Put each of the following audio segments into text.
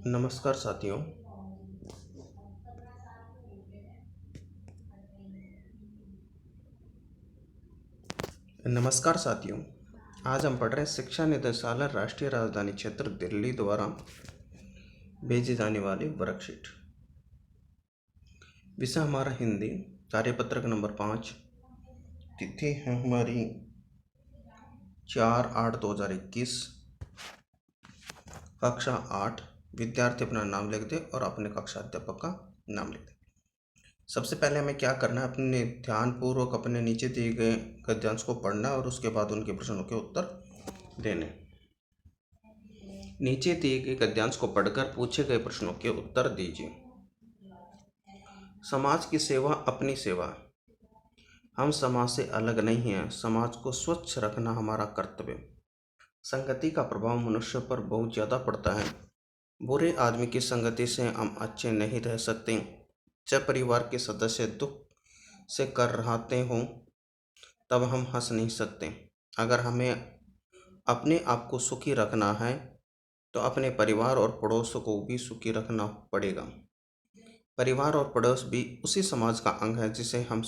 नमस्कार साथियों। नमस्कार साथियों। आज हम पढ़ रहे हैं शिक्षा निदेशालय राष्ट्रीय राजधानी क्षेत्र दिल्ली द्वारा भेजी जाने वाली वर्कशीट। विषय हमारा हिंदी, कार्यपत्रक नंबर 5। तिथि है हमारी 4/8/2021। कक्षा 8। विद्यार्थी अपना नाम लिख दे और अपने कक्षा अध्यापक का नाम लिख दे। सबसे पहले हमें क्या करना है, अपने ध्यानपूर्वक अपने नीचे दिए गए गद्यांश को पढ़ना और उसके बाद उनके प्रश्नों के उत्तर देने। नीचे दिए गए गद्यांश को पढ़कर पूछे गए प्रश्नों के उत्तर दीजिए। समाज की सेवा अपनी सेवा। हम समाज से अलग नहीं हैं। समाज को स्वच्छ रखना हमारा कर्तव्य। संगति का प्रभाव मनुष्य पर बहुत ज़्यादा पड़ता है। बुरे आदमी की संगति से हम अच्छे नहीं रह सकते। जब परिवार के सदस्य दुख से कर रहते हों तब हम हंस नहीं सकते। अगर हमें अपने आप को सुखी रखना है तो अपने परिवार और पड़ोस को भी सुखी रखना पड़ेगा। परिवार और पड़ोस भी उसी समाज का अंग है जिसके हम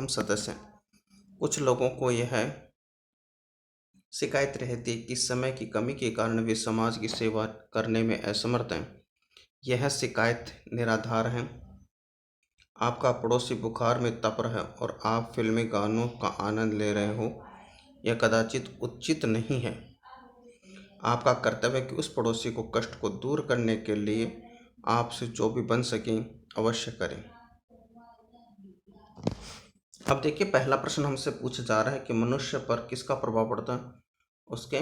सदस्य हैं। कुछ लोगों को यह शिकायत रहती है कि समय की कमी के कारण वे समाज की सेवा करने में असमर्थ हैं। यह शिकायत निराधार है। आपका पड़ोसी बुखार में तप रहा है और आप फिल्मी गानों का आनंद ले रहे हो, यह कदाचित उचित नहीं है। आपका कर्तव्य है कि उस पड़ोसी को कष्ट को दूर करने के लिए आपसे जो भी बन सके अवश्य करें। अब देखिए, पहला प्रश्न हमसे पूछा जा रहा है कि मनुष्य पर किसका प्रभाव पड़ता है। उसके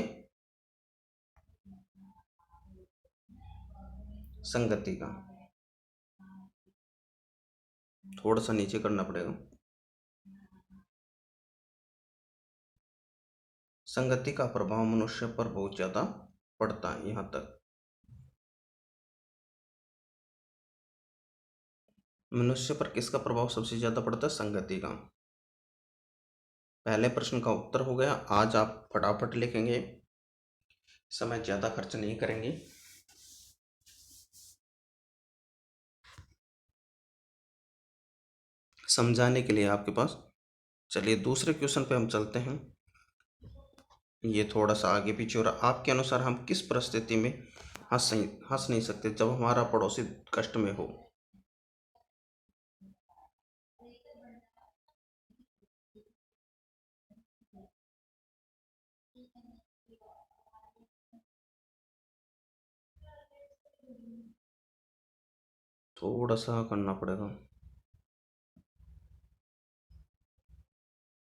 संगति का। थोड़ा सा नीचे करना पड़ेगा। संगति का प्रभाव मनुष्य पर बहुत ज्यादा पड़ता है। यहां तक मनुष्य पर किसका प्रभाव सबसे ज्यादा पड़ता है? संगति का। पहले प्रश्न का उत्तर हो गया। आज आप फटाफट लिखेंगे, समय ज्यादा खर्च नहीं करेंगे। समझाने के लिए आपके पास। चलिए दूसरे क्वेश्चन पे हम चलते हैं। ये थोड़ा सा आगे पीछे हो रहा। आपके अनुसार हम किस परिस्थिति में हंस नहीं सकते जब हमारा पड़ोसी कष्ट में हो? थोड़ा सा करना पड़ेगा।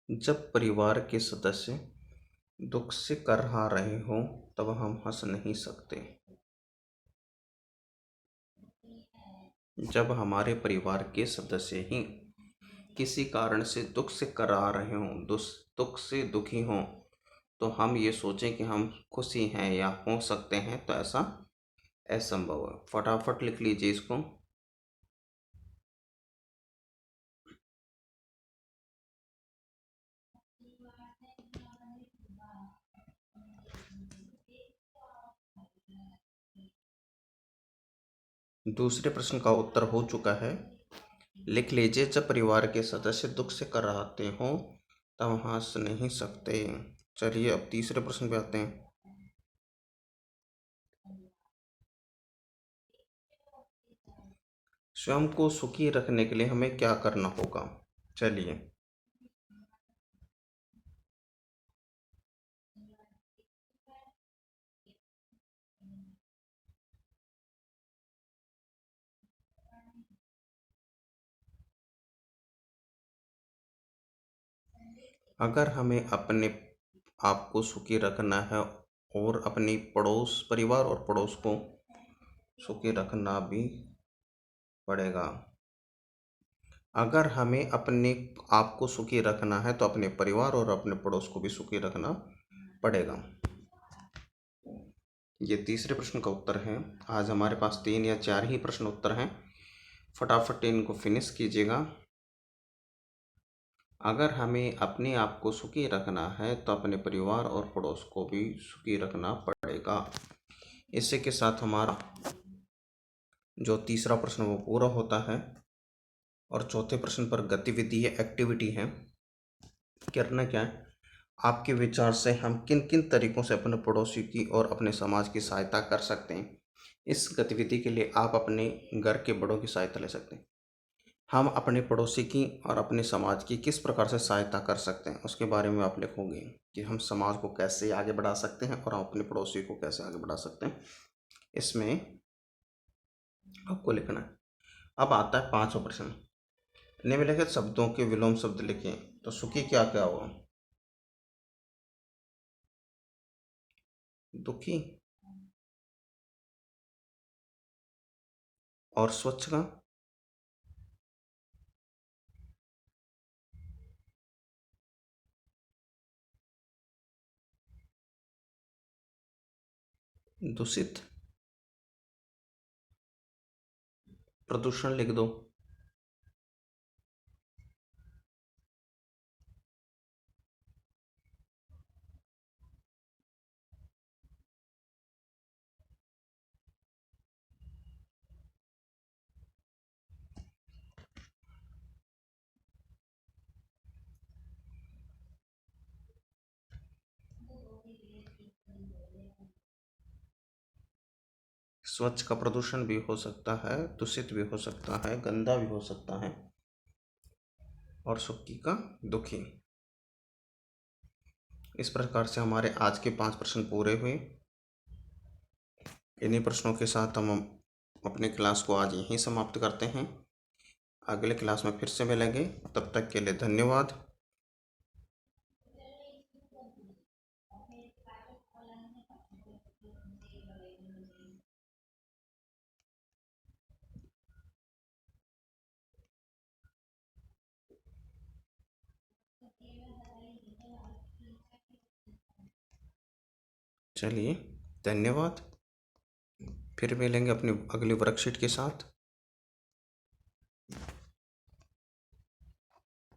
जब परिवार के सदस्य दुख से कर रहे हो तब हम हंस नहीं सकते। जब हमारे परिवार के सदस्य ही किसी कारण से दुख से करा रहे हों, दुख से दुखी हों, तो हम ये सोचें कि हम खुशी हैं या हो सकते हैं, तो ऐसा असंभव है। फटाफट लिख लीजिए इसको। दूसरे प्रश्न का उत्तर हो चुका है। लिख लीजिए, जब परिवार के सदस्य दुख से कर रहते हों तब हंस नहीं सकते। चलिए अब तीसरे प्रश्न पे आते हैं। स्वयं को सुखी रखने के लिए हमें क्या करना होगा? चलिए, अगर हमें अपने आप को सुखी रखना है और अपनी परिवार और पड़ोस को सुखी रखना भी पड़ेगा। अगर हमें अपने आप को सुखी रखना है तो अपने परिवार और अपने पड़ोस को भी सुखी रखना पड़ेगा। ये तीसरे प्रश्न का उत्तर है। आज हमारे पास 3 या 4 ही प्रश्न उत्तर हैं। फटाफट इनको फिनिश कीजिएगा। अगर हमें अपने आप को सुखी रखना है तो अपने परिवार और पड़ोस को भी सुखी रखना पड़ेगा। इसी के साथ हमारा जो तीसरा प्रश्न वो पूरा होता है। और चौथे प्रश्न पर गतिविधि है, एक्टिविटी है। करना क्या है, आपके विचार से हम किन किन तरीकों से अपने पड़ोसी की और अपने समाज की सहायता कर सकते हैं। इस गतिविधि के लिए आप अपने घर के बड़ों की सहायता ले सकते हैं। हम अपने पड़ोसी की और अपने समाज की किस प्रकार से सहायता कर सकते हैं उसके बारे में आप लिखोगे कि हम समाज को कैसे आगे बढ़ा सकते हैं और हम अपने पड़ोसी को कैसे आगे बढ़ा सकते हैं। इसमें आपको लिखना है। अब आता है पांचवा प्रश्न। निम्नलिखित शब्दों के विलोम शब्द लिखें। तो सुखी क्या क्या हुआ? दुखी। और स्वच्छ का? दूषित। प्रदूषण लिख दो। स्वच्छ का प्रदूषण भी हो सकता है, दूषित भी हो सकता है, गंदा भी हो सकता है। और सुक्की का दुखी। इस प्रकार से हमारे आज के 5 प्रश्न पूरे हुए। इन्हीं प्रश्नों के साथ हम अपने क्लास को आज यहीं समाप्त करते हैं। अगले क्लास में फिर से मिलेंगे, तब तक के लिए धन्यवाद। चलिए, धन्यवाद। फिर मिलेंगे अपनी अगली वर्कशीट के साथ।